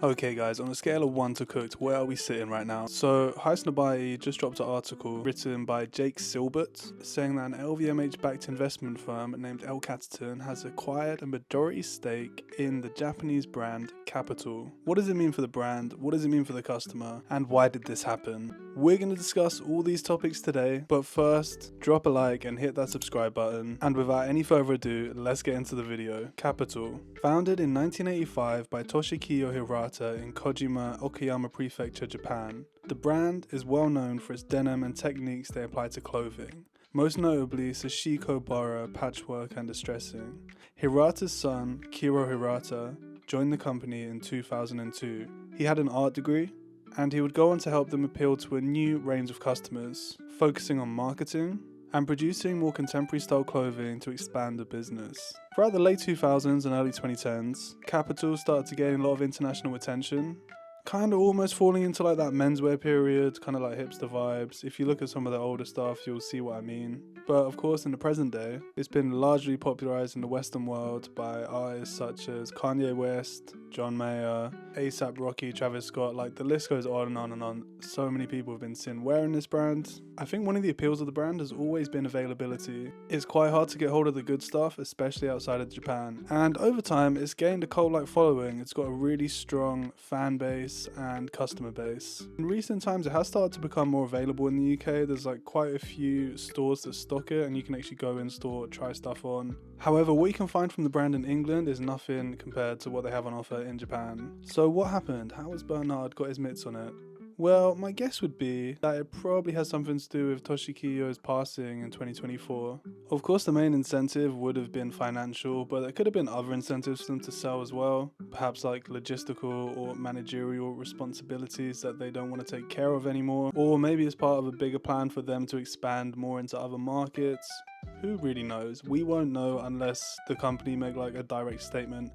Okay guys, on a scale of 1 to cooked, where are we sitting right now? So Lvmh just dropped an article written by Jake Silbert saying that an Lvmh backed investment firm named Kapital has acquired a majority stake in the Japanese brand Kapital. What does it mean for the brand? What does it mean for the customer? And why did this happen? We're going to discuss all these topics today, but first, drop a like and hit that subscribe button. And without any further ado, let's get into the video. Kapital. Founded in 1985 by Toshikiyo Hirata in Kojima, Okayama Prefecture, Japan, the brand is well known for its denim and techniques they apply to clothing, most notably sashiko bora, patchwork and distressing. Hirata's son, Kiro Hirata, joined the company in 2002. He had an art degree, and he would go on to help them appeal to a new range of customers, focusing on marketing and producing more contemporary style clothing to expand the business. Throughout the late 2000s and early 2010s, Kapital started to gain a lot of international attention, kind of almost falling into like that menswear period, kind of like hipster vibes. If you look at some of the older stuff, you'll see what I mean. But of course, in the present day, it's been largely popularized in the Western world by artists such as Kanye West, John Mayer, A$AP Rocky, Travis Scott, like the list goes on and on and on. So many people have been seen wearing this brand. I think one of the appeals of the brand has always been availability. It's quite hard to get hold of the good stuff, especially outside of Japan. And over time, it's gained a cult-like following. It's got a really strong fan base and customer base. In recent times, it has started to become more available in the UK. There's like quite a few stores that stock it, and you can actually go in store, try stuff on. However, what you can find from the brand in England is nothing compared to what they have on offer in Japan. So what happened? How has Bernard got his mitts on it? Well, my guess would be that it probably has something to do with Toshikiyo's passing in 2024. Of course, the main incentive would have been financial, but there could have been other incentives for them to sell as well. Perhaps like logistical or managerial responsibilities that they don't want to take care of anymore. Or maybe it's part of a bigger plan for them to expand more into other markets. Who really knows? We won't know unless the company make like a direct statement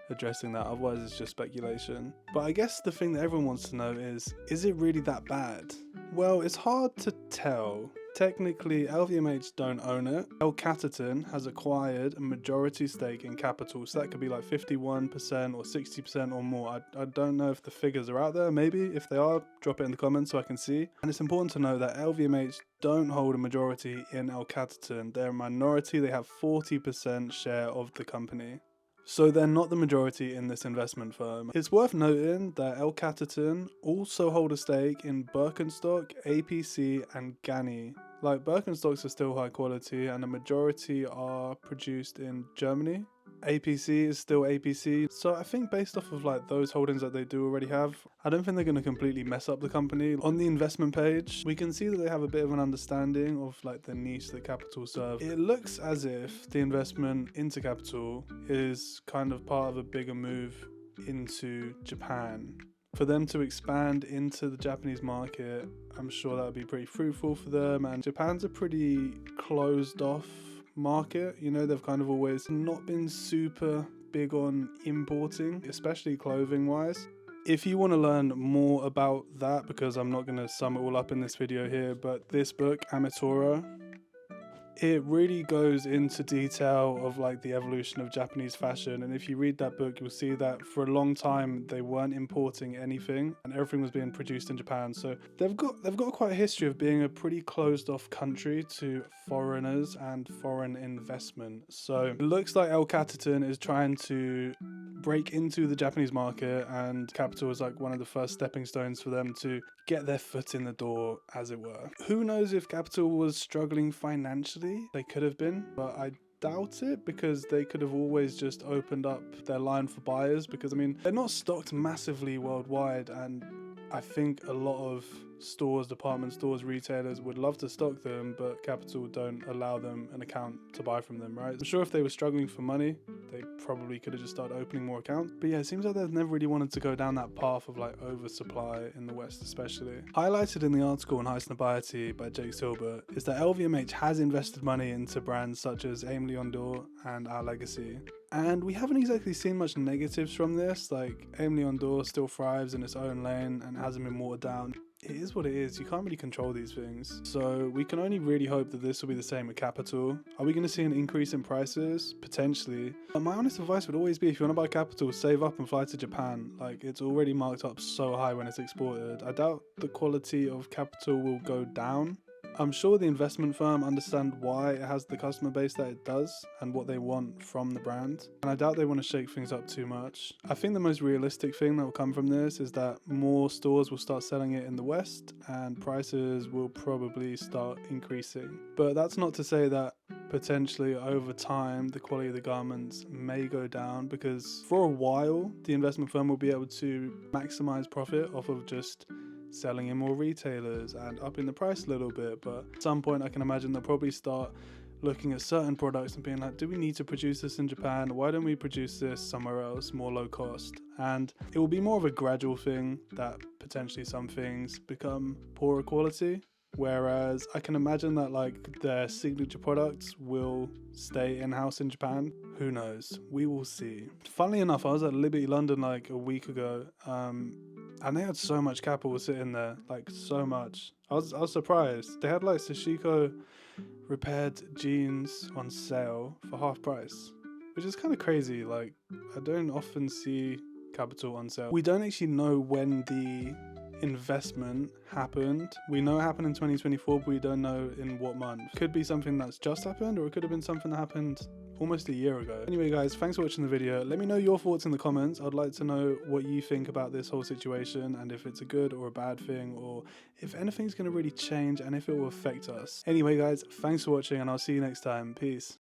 addressing that, otherwise it's just speculation. But I guess the thing that everyone wants to know is it really that bad? Well, it's hard to tell. Technically, Lvmh don't own it. Kapital has acquired a majority stake in Kapital, so that could be like 51% or 60% or more. I don't know if the figures are out there. Maybe if they are, drop it in the comments so I can see. And it's important to know that Lvmh don't hold a majority in Kapital. They're a minority. They have 40% share of the company. So they're not the majority in this investment firm. It's worth noting that Kapital also hold a stake in Birkenstock, APC and Ganni. Like Birkenstocks are still high quality and a majority are produced in Germany. APC is still APC. So I think based off of like those holdings that they do already have, I don't think they're going to completely mess up the company. On the investment page, we can see that they have a bit of an understanding of like the niche that Kapital serve. It looks as if the investment into Kapital is kind of part of a bigger move into Japan. For them to expand into the Japanese market, I'm sure that would be pretty fruitful for them. And Japan's a pretty closed off market. You know, they've kind of always not been super big on importing, especially clothing wise. If you want to learn more about that, because I'm not going to sum it all up in this video here, but this book, Amatora, it really goes into detail of like the evolution of Japanese fashion. And if you read that book, you'll see that for a long time they weren't importing anything and everything was being produced in Japan. So they've got quite a history of being a pretty closed off country to foreigners and foreign investment. So it looks like Kapital is trying to break into the Japanese market, and Kapital is like one of the first stepping stones for them to get their foot in the door, as it were. Who knows if Kapital was struggling financially? They could have been, but I doubt it, because they could have always just opened up their line for buyers, because I mean, they're not stocked massively worldwide, and I think a lot of stores, department stores, retailers would love to stock them, but Kapital don't allow them an account to buy from them, right? I'm sure if they were struggling for money, they probably could have just started opening more accounts. But yeah, it seems like they've never really wanted to go down that path of like oversupply in the West especially. Highlighted in the article on Lvmh by Jake Silbert is that Lvmh has invested money into brands such as Aimé Leon Dore and Our Legacy. And we haven't exactly seen much negatives from this. Like Aimé Leon Dore still thrives in its own lane and hasn't been watered down. it is what it is. You can't really control these things. So we can only really hope that this will be the same with Kapital. Are we going to see an increase in prices? Potentially. But my honest advice would always be, if you want to buy Kapital, save up and fly to Japan. Like, it's already marked up so high when it's exported. I doubt the quality of Kapital will go down. I'm sure the investment firm understand why it has the customer base that it does and what they want from the brand. And I doubt they want to shake things up too much. I think the most realistic thing that will come from this is that more stores will start selling it in the West and prices will probably start increasing. But that's not to say that potentially over time the quality of the garments may go down, because for a while the investment firm will be able to maximize profit off of just selling in more retailers and upping the price a little bit. But at some point I can imagine they'll probably start looking at certain products and being like, do we need to produce this in Japan? Why don't we produce this somewhere else, more low cost? And it will be more of a gradual thing that potentially some things become poorer quality, whereas I can imagine that like their signature products will stay in-house in Japan. Who knows? We will see. Funnily enough, I was at Liberty London like a week ago, and they had so much Kapital sitting there, like so much. I was surprised. They had like Sashiko repaired jeans on sale for half price, which is kind of crazy. Like, I don't often see Kapital on sale. We don't actually know when the investment happened. We know it happened in 2024, but we don't know in what month. Could be something that's just happened, or it could have been something that happened almost a year ago. Anyway guys, thanks for watching the video. Let me know your thoughts in the comments. I'd like to know what you think about this whole situation, and if it's a good or a bad thing, or if anything's going to really change and if it will affect us. Anyway guys, thanks for watching, and I'll see you next time. Peace.